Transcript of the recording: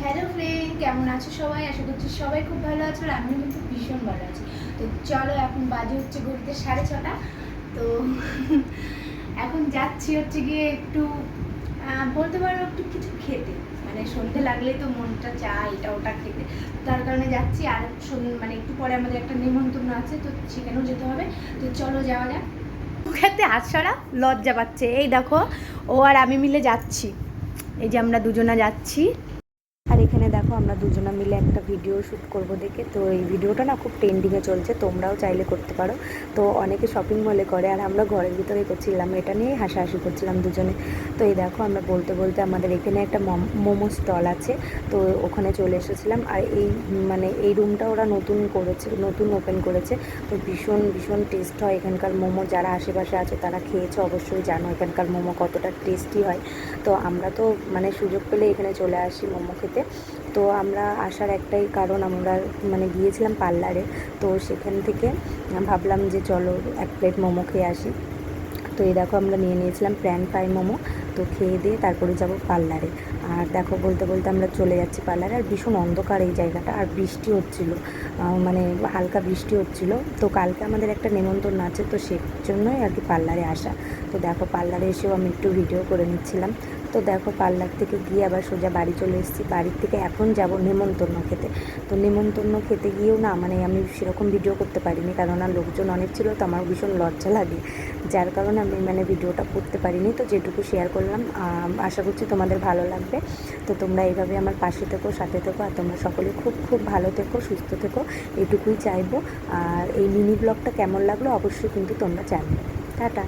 Hello friend, কেমন আছো সবাই? আশা করছি সবাই খুব ভালো আছো, আর আমিও কিন্তু ভীষণ ভালো আছি। তো চলো, এখন বাজে হচ্ছে ঘড়িতে 6:30। তো এখন যাচ্ছি হচ্ছে গিয়ে একটু বলতে পারো একটু কিছু খেতে, মানে সন্ধে লাগলেই তো মনটা চায় এটা ওটা খেতে। তার কারণে যাচ্ছি। আর মানে একটু পরে আমাদের একটা নেমন্তন্ন আছে, তো সেখানেও যেতে হবে। তো চলো যাওয়া যাক। খেতে হাতছাড়া লজ্জা পাচ্ছে। এই দেখো, ও আর আমি মিলে যাচ্ছি। এই যে আমরা দুজনা যাচ্ছি। আর এখানে দেখো আমরা দুজনা মিলে একটা ভিডিও শ্যুট করব দেখে। তো এই ভিডিওটা না খুব ট্রেন্ডিংয়ে চলছে, তোমরাও চাইলে করতে পারো। তো অনেকে শপিং মলে করে, আর আমরা ঘরের ভিতরে করছিলাম, এটা নিয়েই হাসাহাসি করছিলাম দুজনে। তো এই দেখো আমরা বলতে বলতে আমাদের এখানে একটা মোমো স্টল আছে, তো ওখানে চলে এসেছিলাম। আর এই রুমটা ওরা নতুন করেছে, নতুন ওপেন করেছে। তো ভীষণ ভীষণ টেস্ট হয় এখানকার মোমো। যারা আশেপাশে আছে তারা খেয়েছে অবশ্যই জানো এখানকার মোমো কতটা টেস্টি হয়। তো আমরা তো সুযোগ পেলে এখানে চলে আসি মোমো খেতে। তো আমরা আসার একটাই কারণ, আমরা গিয়েছিলাম পার্লারে। তো সেখান থেকে ভাবলাম যে চলো এক প্লেট মোমো খেয়ে আসি। তো এই দেখো আমরা নিয়ে নিয়েছিলাম প্যান ফ্রাই মোমো। তো খেয়ে দিয়ে তারপরে যাব পার্লারে। আর দেখো বলতে বলতে আমরা চলে যাচ্ছি পার্লারে। আর ভীষণ অন্ধকার এই জায়গাটা, আর বৃষ্টি হচ্ছিলো, হালকা বৃষ্টি হচ্ছিলো। তো কালকে আমাদের একটা নেমন্তন্ন আছে, তো সেই জন্যই আর কি পার্লারে আসা। তো দেখো পার্লারে এসেও আমি একটু ভিডিও করে নিচ্ছিলাম। তো দেখো পার্লার থেকে গিয়ে আবার সোজা বাড়ি চলে এসেছি। বাড়ির থেকে এখন যাব নেমন্তন্ন খেতে। তো নেমন্তন্ন খেতে গিয়েও না আমি সেরকম ভিডিও করতে পারিনি, কেননা লোকজন অনেক ছিল, তো আমার ভীষণ লজ্জা লাগে, যার কারণে আমি ভিডিওটা করতে পারিনি। তো যেটুকু শেয়ার করলাম, আশা করছি তোমাদের ভালো লাগবে। তো তোমরা এইভাবে আমার পাশে থেকো, সাথে থেকো, আর তোমরা সকলে খুব খুব ভালো থেকো, সুস্থ থেকো, এটুকুই চাইবো। আর এই মিনি ব্লগটা কেমন লাগলো অবশ্যই কিন্তু তোমরা জানবে। টাটা।